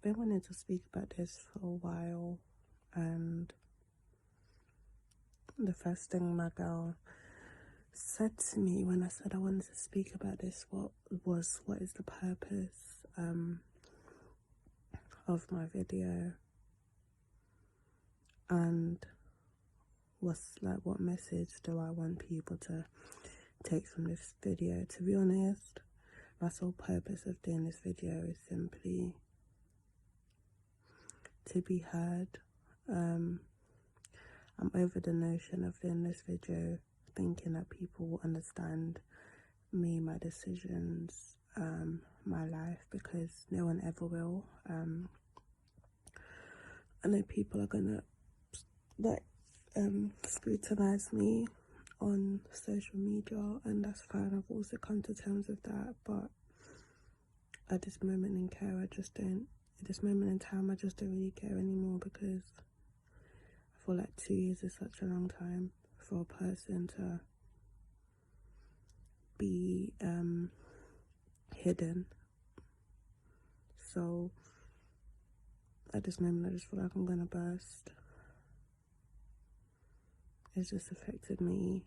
been wanting to speak about this for a while, and the first thing my girl said to me when I said I wanted to speak about this what is the purpose of my video, and what message do I want people to take from this video. To be honest, my sole purpose of doing this video is simply to be heard. I'm over the notion of doing this video thinking that people will understand me, my decisions, my life, because no one ever will. I know people are gonna scrutinize me on social media, and that's fine. I've also come to terms with that, but at this moment in care, at this moment in time, I just don't really care anymore, because I feel like 2 years is such a long time for a person to be hidden. So at this moment, I just feel like I'm gonna burst. It's just affected me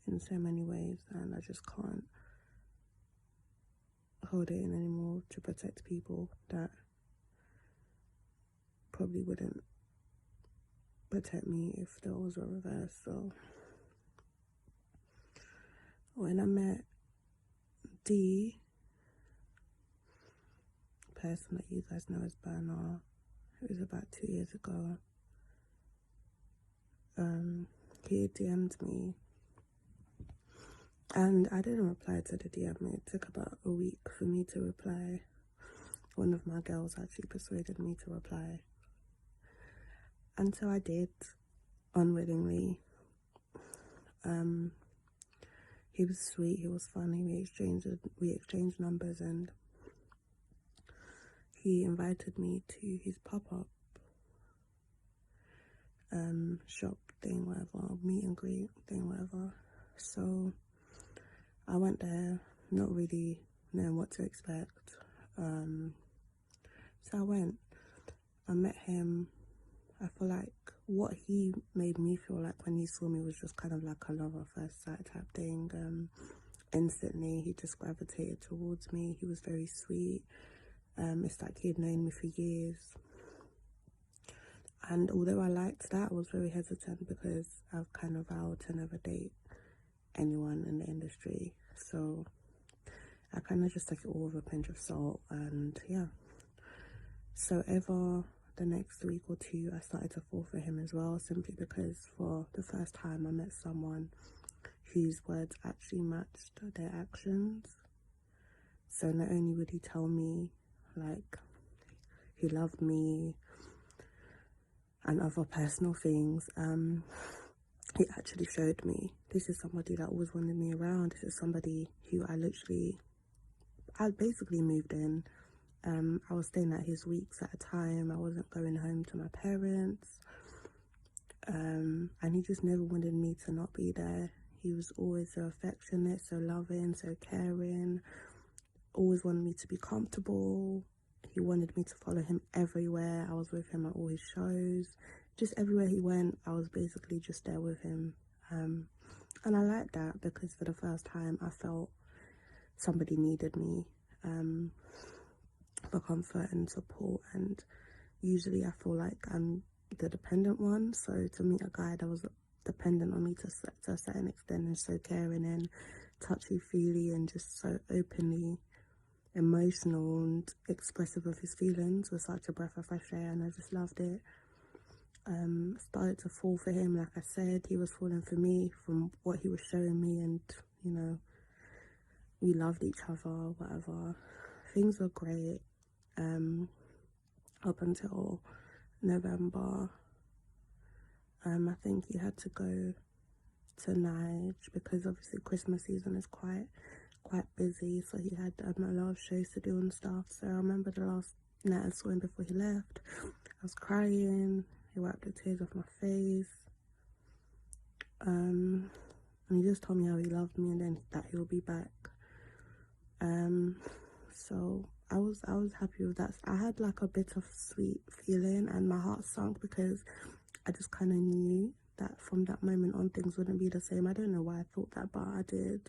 in so many ways, and I just can't hold it in anymore to protect people that probably wouldn't protect me if there was a reverse. So when I met the person that you guys know as Burna, it was about 2 years ago. He DM'd me, and I didn't reply to the DM. It took about a week for me to reply. One of my girls actually persuaded me to reply, and so I did, unwillingly. He was sweet, he was funny, we exchanged numbers, and he invited me to his pop-up shop thing, whatever, meet and greet thing, whatever. So I went there not really knowing what to expect. So I went, I met him. I feel like what he made me feel like when he saw me was just kind of like a love at first sight type thing. Instantly he just gravitated towards me. He was very sweet. It's like he had known me for years. And although I liked that, I was very hesitant because I've kind of vowed to never date anyone in the industry. So I kind of just took it all with a pinch of salt, and yeah. So over the next week or two, I started to fall for him as well, simply because for the first time I met someone whose words actually matched their actions. So not only would he tell me like he loved me and other personal things, he actually showed me, this is somebody that always wanted me around. This is somebody who I basically moved in. I was staying at his weeks at a time. I wasn't going home to my parents. And he just never wanted me to not be there. He was always so affectionate, so loving, so caring. Always wanted me to be comfortable. He wanted me to follow him everywhere. I was with him at all his shows. Just everywhere he went, I was basically just there with him. And I liked that, because for the first time I felt somebody needed me for comfort and support. And usually I feel like I'm the dependent one. So to meet a guy that was dependent on me to a certain extent, and so caring and touchy-feely and just so openly emotional and expressive of his feelings, was such a breath of fresh air, and I just loved it. Started to fall for him. Like I said, he was falling for me from what he was showing me, and you know, we loved each other, whatever. Things were great up until November. I think he had to go to Nige because obviously Christmas season is quite busy, so he had a lot of shows to do and stuff. So I remember the last night I saw him before he left, I was crying. He wiped the tears off my face, and he just told me how he loved me and then that he'll be back. So I was happy with that. I had like a bit of sweet feeling and my heart sunk because I just kind of knew that from that moment on things wouldn't be the same. I don't know why I thought that, but I did.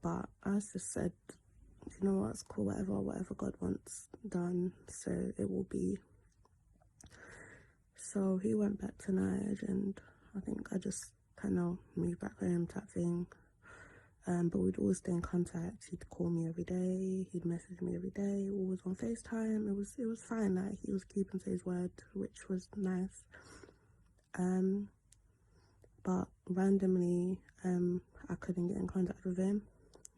But I just said, you know what, it's cool, whatever God wants done, so it will be. So he went back to Niger, and I think I just kind of moved back home type thing. But we'd always stay in contact. He'd call me every day, he'd message me every day, always on FaceTime. It was fine, like he was keeping to his word, which was nice. But randomly, I couldn't get in contact with him.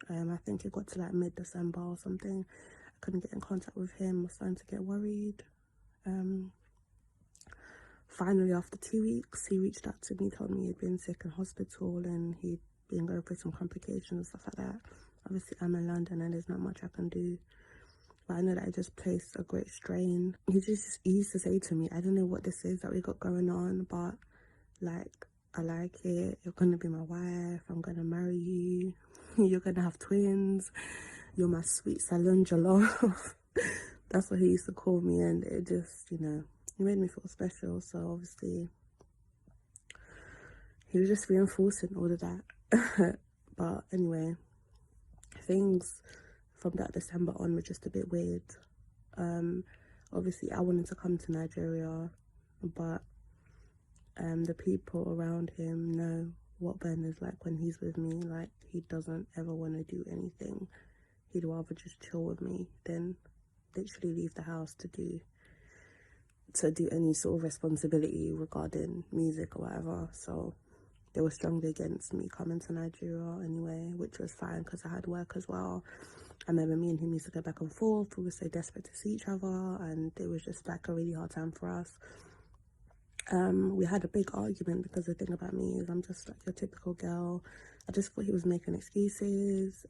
I think it got to like mid-December or something. I couldn't get in contact with him. I was starting to get worried. Finally, after 2 weeks, he reached out to me, told me he'd been sick in hospital and he'd been going through some complications and stuff like that. Obviously, I'm in London and there's not much I can do. But I know that it just placed a great strain. He used to say to me, I don't know what this is that we got going on, but like, I like it. You're gonna be my wife. I'm gonna marry you. You're gonna have twins. You're my sweet salon jollof. That's what he used to call me, and it just, you know, he made me feel special. So obviously, he was just reinforcing all of that. But anyway, things from that December on were just a bit weird. Obviously, I wanted to come to Nigeria, but the people around him know what Burna's like when he's with me. Like, he doesn't ever want to do anything. He'd rather just chill with me than literally leave the house to do any sort of responsibility regarding music or whatever. So they were strongly against me coming to Nigeria anyway, which was fine because I had work as well. I remember me and him used to go back and forth. We were so desperate to see each other, and it was just like a really hard time for us. We had a big argument because the thing about me is I'm just like your typical girl. I just thought he was making excuses,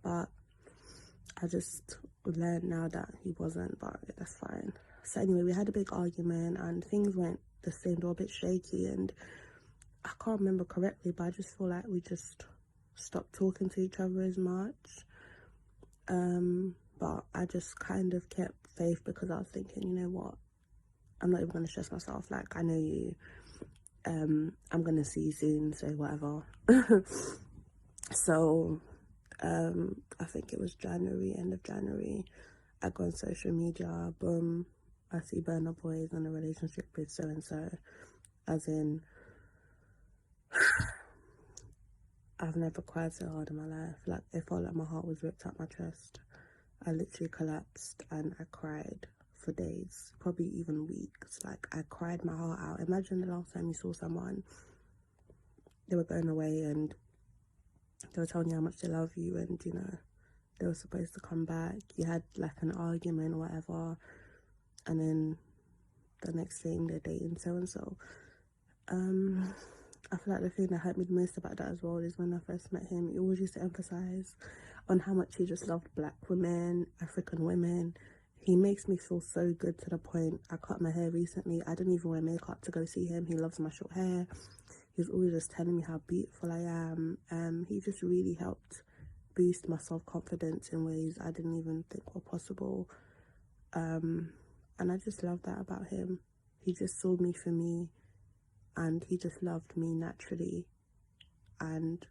but I just learned now that he wasn't, but that's fine. So anyway, we had a big argument and things went the same, they were a bit shaky, and I can't remember correctly, but I just feel like we just stopped talking to each other as much. But I just kind of kept faith because I was thinking, you know what, I'm not even going to stress myself. Like, I know you. I'm going to see you soon, so whatever. So, I think it was January, end of January. I go on social media, boom, I see Burna Boy is in a relationship with so-and-so. As in, I've never cried so hard in my life. Like, it felt like my heart was ripped out my chest. I literally collapsed and I cried for days, probably even weeks. Like, I cried my heart out. Imagine the last time you saw someone, they were going away and they were telling you how much they love you, and you know, they were supposed to come back. You had like an argument or whatever, and then the next thing they're dating so and so. I feel like the thing that hurt me the most about that as well is when I first met him, he always used to emphasize on how much he just loved black women, African women. He makes me feel so good to the point, I cut my hair recently. I didn't even wear makeup to go see him. He loves my short hair. He's always just telling me how beautiful I am. He just really helped boost my self-confidence in ways I didn't even think were possible. And I just love that about him. He just saw me for me, and he just loved me naturally, and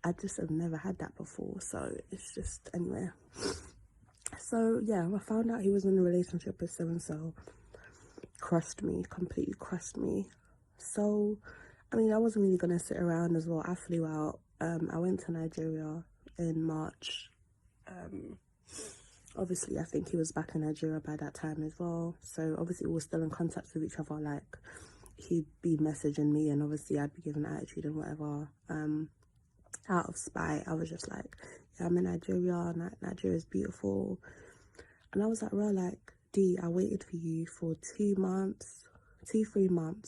I just have never had that before. So it's just, anyway. So yeah, I found out he was in a relationship with so-and-so. Crushed me, completely crushed me. So, I mean, I wasn't really gonna sit around as well. I flew out. I went to Nigeria in March. Obviously, I think he was back in Nigeria by that time as well. So obviously we were still in contact with each other. Like, he'd be messaging me and obviously I'd be giving attitude and whatever. Out of spite, I was just like, yeah, I'm in Nigeria, Nigeria's beautiful. And I was like, well, like, D, I waited for you for 3 months.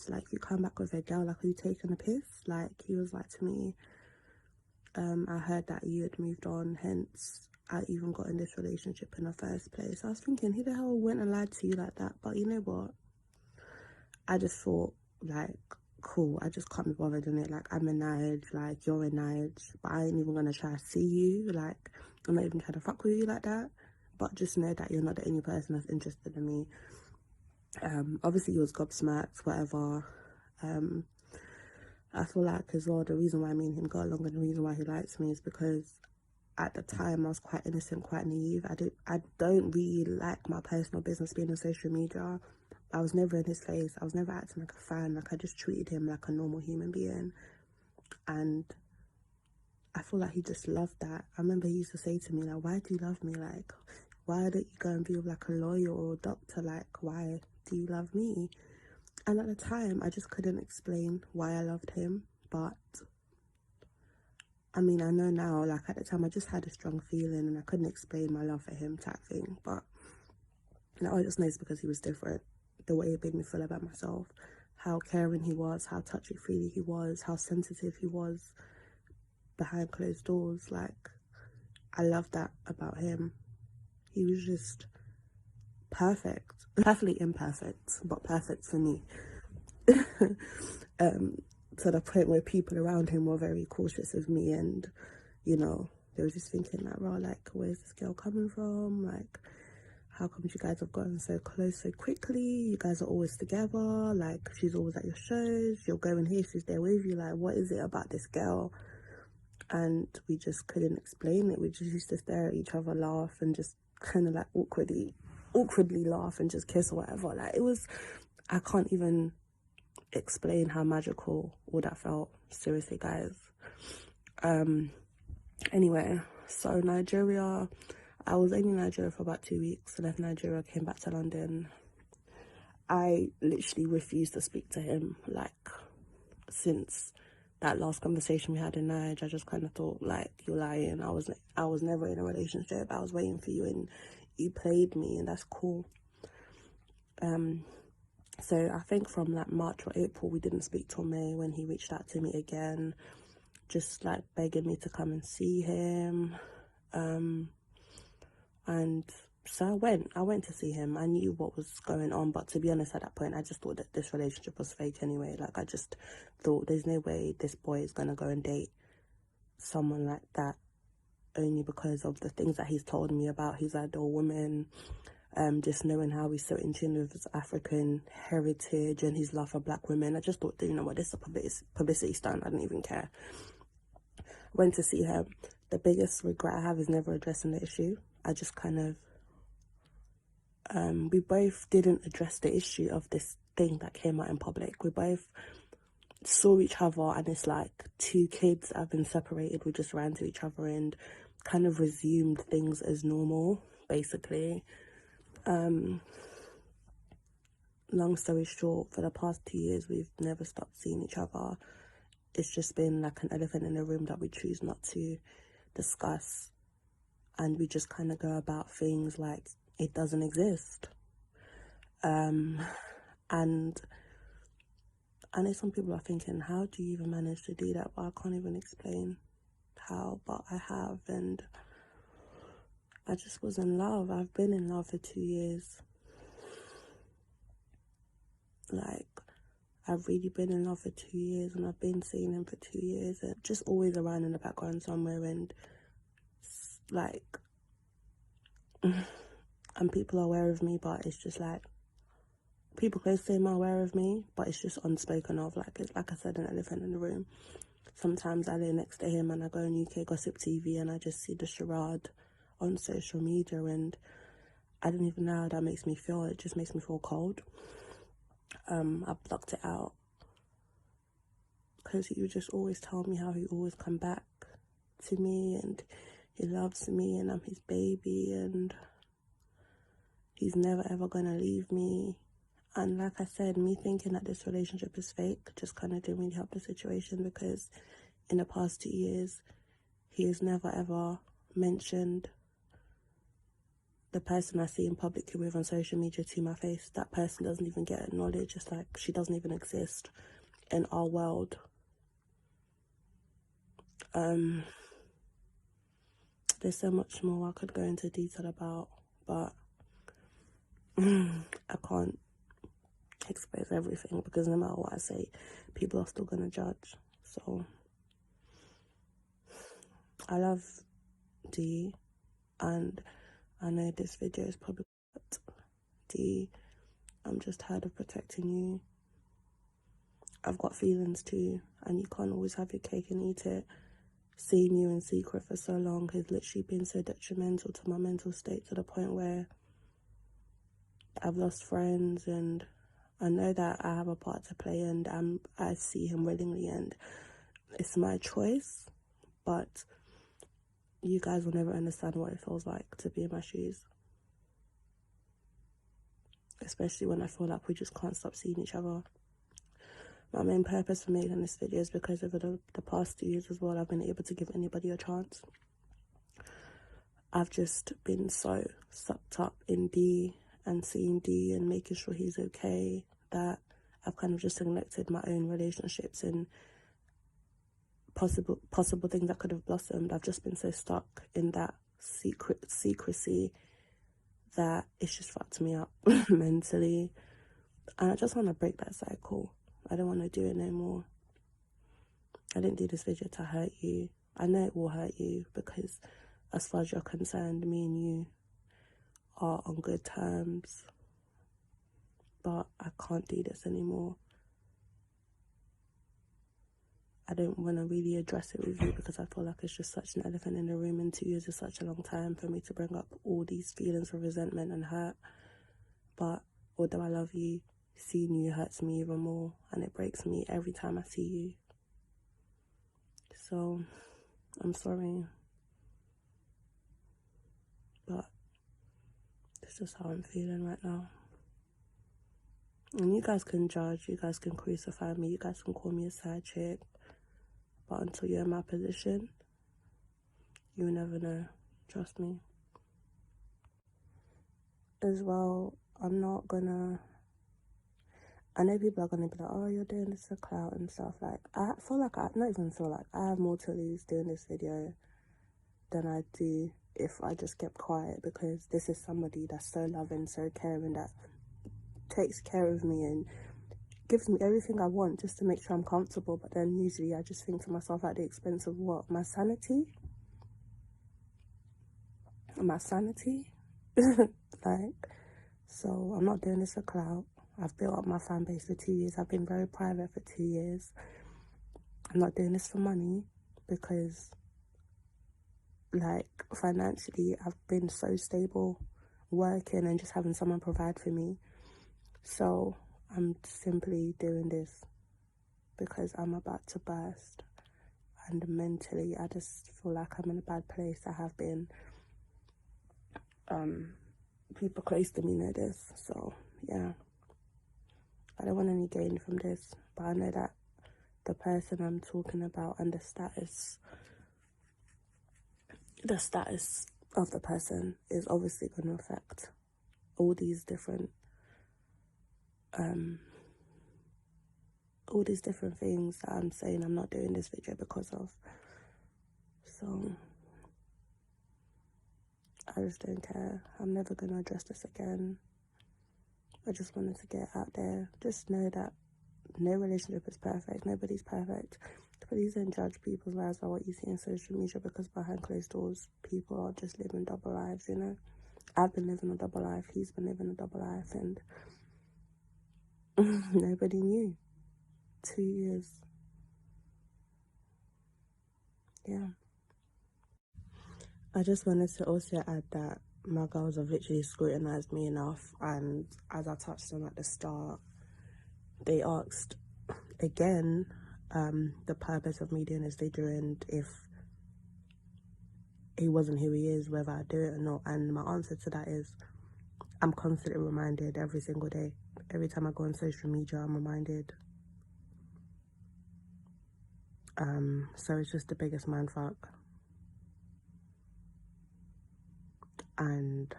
Like, you come back with a girl, like, are you taking a piss? Like, he was like to me, I heard that you had moved on, hence I even got in this relationship in the first place. I was thinking, who the hell went and lied to you like that? But you know what? I just thought, like, cool, I just can't be bothered in it. Like, I'm in Nige, like, you're in Nige, but I ain't even gonna try to see you. Like, I'm not even trying to fuck with you like that, but just know that you're not the only person that's interested in me. Obviously he was gobsmacked, whatever. I feel like as well the reason why me and him got along and the reason why he likes me is because at the time I was quite innocent, quite naive. I don't really like my personal business being on social media. I was never in his face. I was never acting like a fan. Like, I just treated him like a normal human being. And I feel like he just loved that. I remember he used to say to me, like, why do you love me? Like, why don't you go and be with like a lawyer or a doctor? Like, why do you love me? And at the time, I just couldn't explain why I loved him. But I mean, I know now, like at the time, I just had a strong feeling and I couldn't explain my love for him type thing. But now I just know it's because he was different. The way it made me feel about myself, how caring he was, how touchy-feely he was, how sensitive he was behind closed doors. Like, I love that about him. He was just perfect. Perfectly imperfect, but perfect for me. To the point where people around him were very cautious of me, and you know, they were just thinking like, "Well, like, where's this girl coming from? Like, how come you guys have gotten so close so quickly? You guys are always together. Like, she's always at your shows. You're going here, she's there with you. Like, what is it about this girl?" And we just couldn't explain it. We just used to stare at each other, laugh, and just kind of like awkwardly laugh and just kiss or whatever. Like, it was, I can't even explain how magical all that felt. Seriously, guys. Anyway, so Nigeria, I was only in Nigeria for about 2 weeks. I left Nigeria, came back to London. I literally refused to speak to him, like, since that last conversation we had in Nigeria. I just kind of thought, like, you're lying. I was never in a relationship. I was waiting for you and you played me, and that's cool. So I think from like March or April, we didn't speak till May, when he reached out to me again, just like begging me to come and see him. And so I went to see him. I knew what was going on, but to be honest, at that point, I just thought that this relationship was fake anyway. Like, I just thought there's no way this boy is gonna go and date someone like that, only because of the things that he's told me about his ideal woman. Just knowing how he's so in tune with his African heritage and his love for black women. I just thought, you know what, this is a publicity stunt. I didn't even care. Went to see him. The biggest regret I have is never addressing the issue. I just kind of, we both didn't address the issue of this thing that came out in public. We both saw each other, and it's like two kids that have been separated. We just ran to each other and kind of resumed things as normal, basically. Long story short, for the past 2 years, we've never stopped seeing each other. It's just been like an elephant in the room that we choose not to discuss. And we just kind of go about things like it doesn't exist. And I know some people are thinking, how do you even manage to do that? But I can't even explain how, but I have. And I just was in love. I've been in love for 2 years. Like, I've really been in love for 2 years, and I've been seeing him for 2 years, and just always around in the background somewhere. And like, and people are aware of me, but it's just like, people close to him are aware of me, but it's just unspoken of. Like, it's like I said, an elephant in the room. Sometimes I lay next to him and I go on UK Gossip TV and I just see the charade on social media, and I don't even know how that makes me feel. It just makes me feel cold. I blocked it out because he would just always tell me how he always come back to me and he loves me and I'm his baby and he's never ever gonna leave me. And like I said, me thinking that this relationship is fake just kind of didn't really help the situation, because in the past 2 years he has never ever mentioned the person I see him publicly with on social media to my face. That person doesn't even get acknowledged. It's like she doesn't even exist in our world. There's so much more I could go into detail about, but I can't expose everything, because no matter what I say, people are still gonna judge. So I love D. And I know this video is probably D. I'm just tired of protecting you. I've got feelings too, and you can't always have your cake and eat it. Seeing you in secret for so long has literally been so detrimental to my mental state, to the point where I've lost friends, and I know that I have a part to play, and I see him willingly, and it's my choice, but you guys will never understand what it feels like to be in my shoes. Especially when I feel like we just can't stop seeing each other. My main purpose for making this video is because over the past 2 years as well, I've been able to give anybody a chance. I've just been so sucked up in D and seeing D and making sure he's okay, that I've kind of just neglected my own relationships and possible things that could have blossomed. I've just been so stuck in that secrecy that it's just fucked me up mentally, and I just want to break that cycle. I don't want to do it no more. I didn't do this video to hurt you. I know it will hurt you, because as far as you're concerned, me and you are on good terms, but I can't do this anymore. I don't want to really address it with you, because I feel like it's just such an elephant in the room, and 2 years is such a long time for me to bring up all these feelings of resentment and hurt. But although I love you, seeing you hurts me even more, and it breaks me every time I see you. So I'm sorry, but this is how I'm feeling right now. And you guys can judge, you guys can crucify me, you guys can call me a side chick, but until you're in my position, you'll never know. Trust me. As well, I'm not gonna, I know people are gonna be like, oh, you're doing this for clout and stuff. Like, I feel like, I have more to lose doing this video than I do if I just kept quiet, because this is somebody that's so loving, so caring, that takes care of me and gives me everything I want just to make sure I'm comfortable. But then usually I just think to myself, at the expense of what? My sanity? Like, so I'm not doing this for clout. I've built up my fan base for 2 years. I've been very private for 2 years. I'm not doing this for money, because like financially I've been so stable working and just having someone provide for me. So I'm simply doing this because I'm about to burst, and mentally I just feel like I'm in a bad place. I have been. People close to me know this, so yeah, I don't want any gain from this, but I know that the person I'm talking about and the status of the person is obviously going to affect all these different things that I'm saying I'm not doing this video because of. So I just don't care. I'm never going to address this again. I just wanted to get out there. Just know that no relationship is perfect. Nobody's perfect. Please don't judge people's lives by what you see on social media, because behind closed doors, people are just living double lives, you know? I've been living a double life. He's been living a double life, and nobody knew. 2 years. Yeah. I just wanted to also add that my girls have literally scrutinized me enough, and as I touched on at the start, they asked again the purpose of me doing this video, and if he wasn't who he is, whether I do it or not. And my answer to that is, I'm constantly reminded every single day. Every time I go on social media, I'm reminded. So it's just the biggest mindfuck. And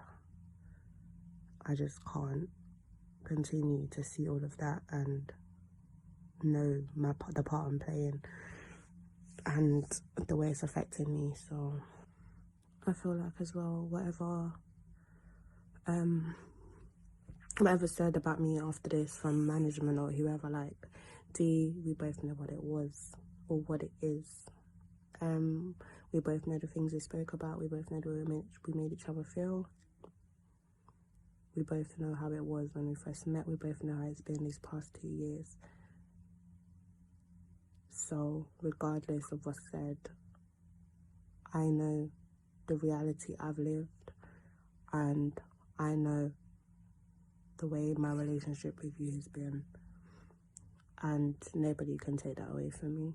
I just can't continue to see all of that and know the part I'm playing and the way it's affecting me. So I feel like as well, whatever said about me after this from management or whoever, like, we both know what it was or what it is. We both know the things we spoke about. We both know the way we made each other feel. We both know how it was when we first met. We both know how it's been these past 2 years. So regardless of what's said, I know the reality I've lived, and I know the way my relationship with you has been, and nobody can take that away from me.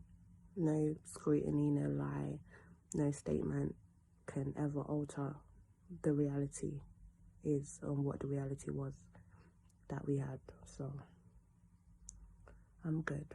No scrutiny, no lie, no statement can ever alter the reality is on what the reality was that we had. So I'm good.